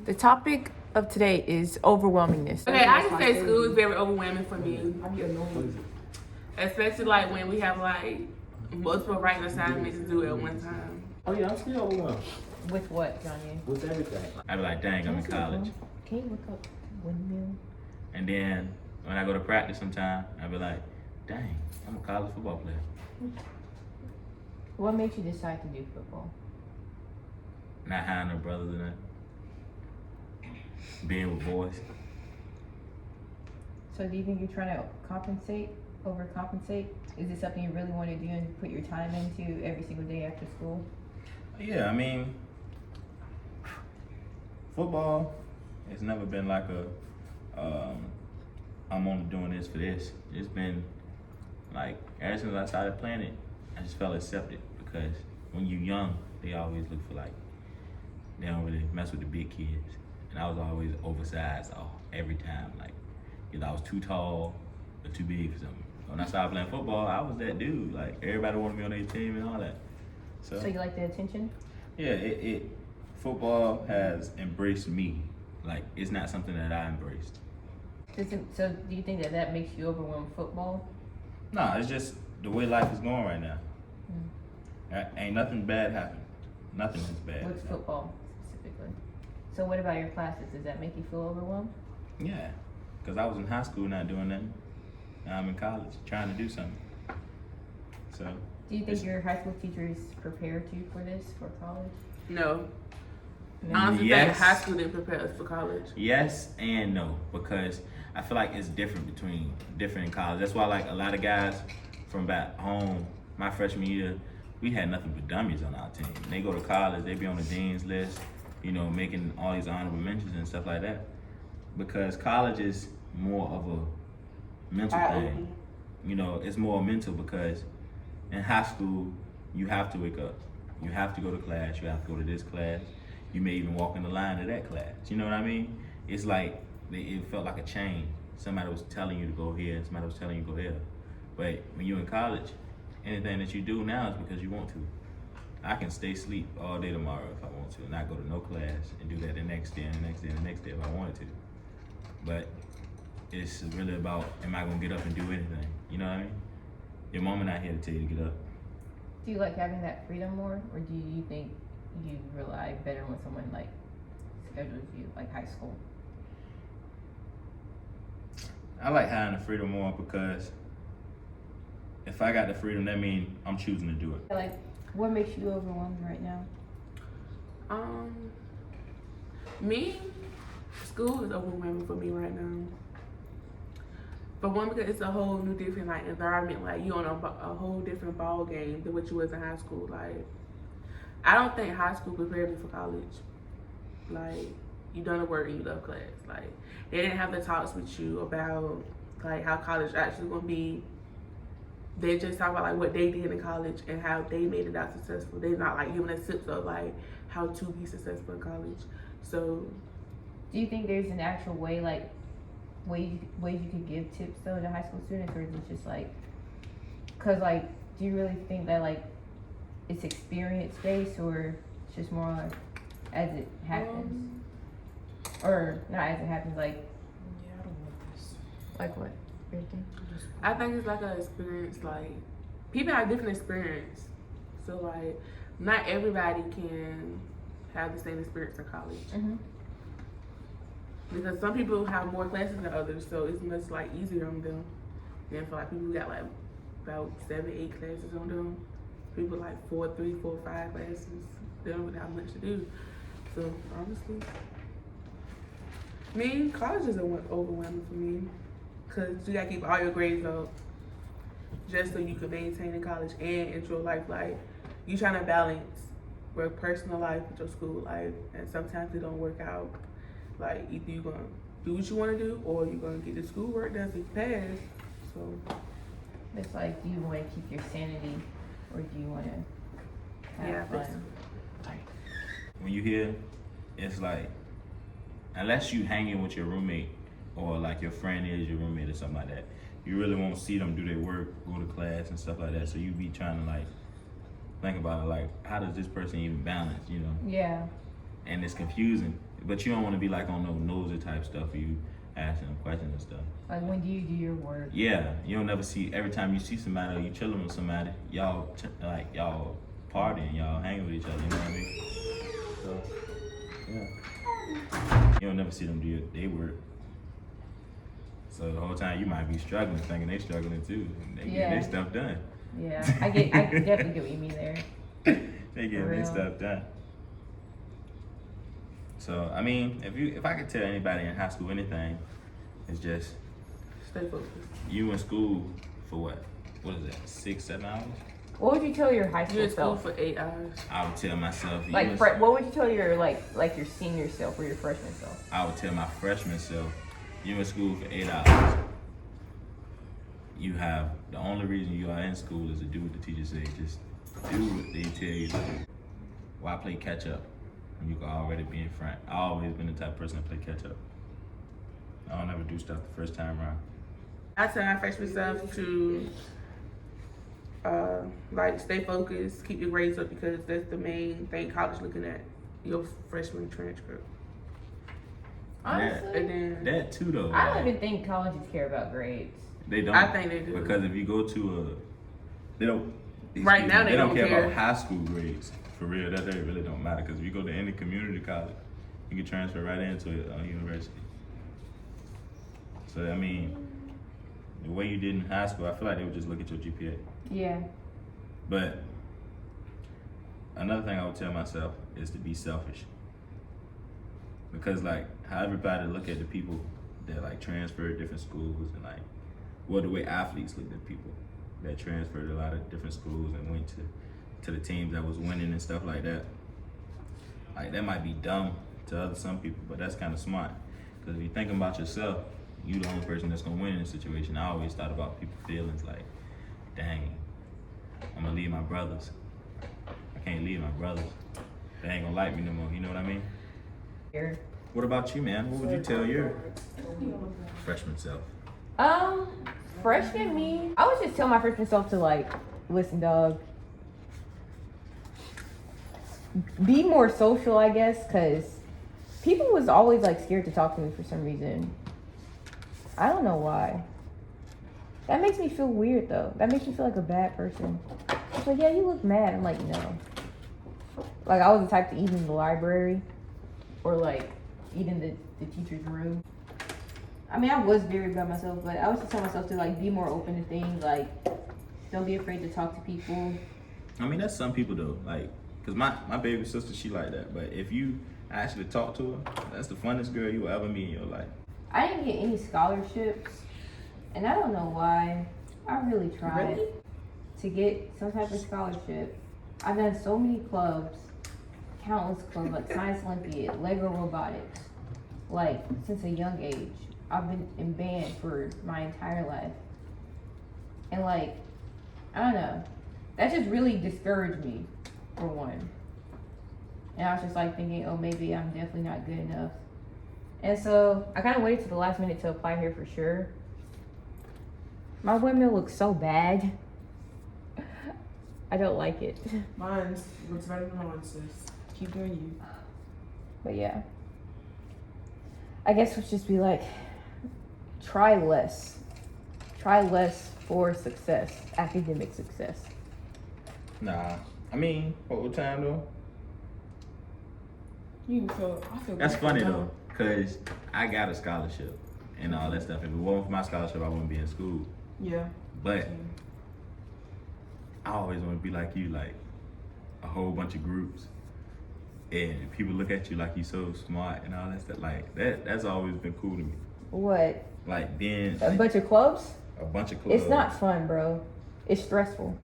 The topic of today is overwhelmingness. Okay, I can say school is very overwhelming for me. Especially like when we have like multiple writing assignments to do at one time. Oh yeah, I'm still overwhelmed With what, Johnny? with everything. I'd be like, dang, I'm in college. Can you look up windmill? And then when I go to practice sometime, I'd be like, dang, I'm a college football player. What makes you decide to do football? Not having no brothers in it. Being with boys. So do you think you're trying to overcompensate? Is it something you really want to do and put your time into every single day after school? Yeah, I mean, football, it's never been like I'm only doing this for this. It's been like, ever since I started playing it, I just felt accepted because when you're young, they always look for like, they don't really mess with the big kids. And I was always oversized every time. Like, either I was too tall or too big for something. When I started playing football, I was that dude. Like, everybody wanted me on their team and all that. So you like the attention? Yeah, football has embraced me. Like, it's not something that I embraced. So do you think that makes you overwhelmed football? Nah, it's just the way life is going right now. Ain't nothing bad happened. Nothing is bad. What's football specifically? So what about your classes? Does that make you feel overwhelmed? Yeah, because I was in high school not doing nothing. Now I'm in college trying to do something. So. Do you think your high school teachers prepared you for this, for college? No. No. Honestly, Yes. high school didn't prepare us for college. Yes and no, because I feel like it's different in college. That's why like a lot of guys from back home, my freshman year, we had nothing but dummies on our team. They go to college, they be on the dean's list, you know, making all these honorable mentions and stuff like that. Because college is more of a mental thing. You know, it's more mental because in high school, you have to wake up. You have to go to class, you have to go to this class. You may even walk in the line of that class. You know what I mean? It's like, it felt like a chain. Somebody was telling you to go here, somebody was telling you to go here. But when you're in college, anything that you do now is because you want to. I can stay asleep all day tomorrow if I want to, and not go to no class and do that the next day and the next day and the next day if I wanted to. But it's really about, am I gonna get up and do anything? You know what I mean? Your mama not here to tell you to get up. Do you like having that freedom more, or do you think you rely better when someone like schedules you, like high school? I like having the freedom more because if I got the freedom, that means I'm choosing to do it. Like, what makes you overwhelmed right now? Me, school is overwhelming for me right now. For one, because it's a whole new different like environment. Like you on a whole different ball game than what you was in high school. Like I don't think high school prepared me for college. Like you done the work and you love class. Like they didn't have the talks with you about like how college actually gonna be. They just talk about like what they did in college and how they made it out successful. They're not like giving us tips of like how to be successful in college. So Do you think there's an actual way, like ways you could give tips though to high school students, or is it just like, cause like, do you really think that like it's experience based, or it's just more like as it happens, or not as it happens, like Yeah, I don't want this. like what? I think it's like an experience. Like people have different experience, so like not everybody can have the same experience in college Mm-hmm. because some people have more classes than others, so it's much like easier on them. Then for like people who got like about 7, 8 classes on them, people like 4, 3, 4, 5 classes, they don't really have much to do. So honestly, me college is overwhelming for me. Cause you gotta keep all your grades up just so you can maintain in college and enjoy life. Like you trying to balance your personal life with your school life, and sometimes it don't work out. Like either you gonna do what you want to do, or you're gonna get the schoolwork done so you pass. So It's like, do you want to keep your sanity, or do you want to have Yeah, fun? When you here, it's like, unless you hanging with your roommate or like your friend is your roommate or something like that, you really won't see them do their work, go to class and stuff like that. So you be trying to like think about it, like how does this person even balance, you know? Yeah. And it's confusing but you don't want to be like on no nosy type stuff. Where you asking them questions and stuff. Like when do you do your work? Yeah, you don't never see. Every time you see somebody or you chilling with somebody, y'all y'all partying, y'all hanging with each other. You know what I mean? So, yeah, you don't never see them do their work. So the whole time you might be struggling, thinking they struggling too. And they get their stuff done. Yeah, I definitely get what you mean there. They get For their real. stuff done. So I mean, if I could tell anybody in high school anything, it's just Stay focused. you in school for what? What is that? 6-7 hours? What would you tell your high You're school in school self? for 8 hours. I would tell myself. Like, in- what would you tell your like your senior self or your freshman self? I would tell my freshman self, you in school for 8 hours. You have the only reason you are in school is to do what the teacher say. Just do what they tell you to do. Why play catch up when you can already be in front? I always been the type of person to play catch up. I don't ever do stuff the first time around. I tell my freshman self to like stay focused, keep your grades up because that's the main thing college looking at, your freshman transcript. Honestly, And then That too though. I don't like, even think colleges care about grades. They don't. I think they do. Because if you go to they don't. Right now, they don't care care. about high school grades. For real, that they really don't matter. Because if you go to any community college, you can transfer right into a university. So I mean, the way you did in high school, I feel like they would just look at your GPA. Yeah. But another thing I would tell myself is to be selfish. Because like how everybody look at the people that like transferred different schools and like, well, the way athletes look at people that transferred a lot of different schools and went to the teams that was winning and stuff like that. Like that might be dumb to some people, but that's kind of smart. Because if you think about yourself, you the only person that's gonna win in this situation. I always thought about people's feelings like, dang, I'm gonna leave my brothers. I can't leave my brothers. They ain't gonna like me no more, you know what I mean? Here. What about you, man? What would you tell your freshman self? Freshman me, I would just tell my freshman self to like, listen, dog. Be more social, I guess, cause people was always like scared to talk to me for some reason. I don't know why. That makes me feel weird though. That makes me feel like a bad person. It's like, yeah, you look mad. I'm like, no. Like I was the type to eat in the library, or like eat in the teacher's room. I mean, I was very by myself, but I was just telling myself to like be more open to things. Like, don't be afraid to talk to people. I mean, that's some people though. Like, cause my baby sister, she like that. But if you actually talk to her, that's the funnest girl you will ever meet in your life. I didn't get any scholarships, and I don't know why. I really tried to get some type of scholarship. I've done so many clubs, countless clubs, like Science Olympiad, Lego Robotics, like since a young age. I've been in band for my entire life. And like, I don't know, that just really discouraged me, for one. And I was just like thinking, oh, maybe I'm definitely not good enough. And so I kind of waited to the last minute to apply here for sure. My windmill looks so bad. I don't like it. Mine looks better than mine, sis. Keep doing you. But yeah. I guess we'll just be like, try less. Try less for success, academic success. Nah, I mean, whole time though. You feel. I feel. That's bad funny for though, cause I got a scholarship and all that stuff. If it wasn't for my scholarship, I wouldn't be in school. Yeah. But I always want to be like you, like a whole bunch of groups, and people look at you like you so smart and all that stuff. Like that's always been cool to me. What? Like being A bunch of clubs? a bunch of clubs. It's not fun, bro. It's stressful.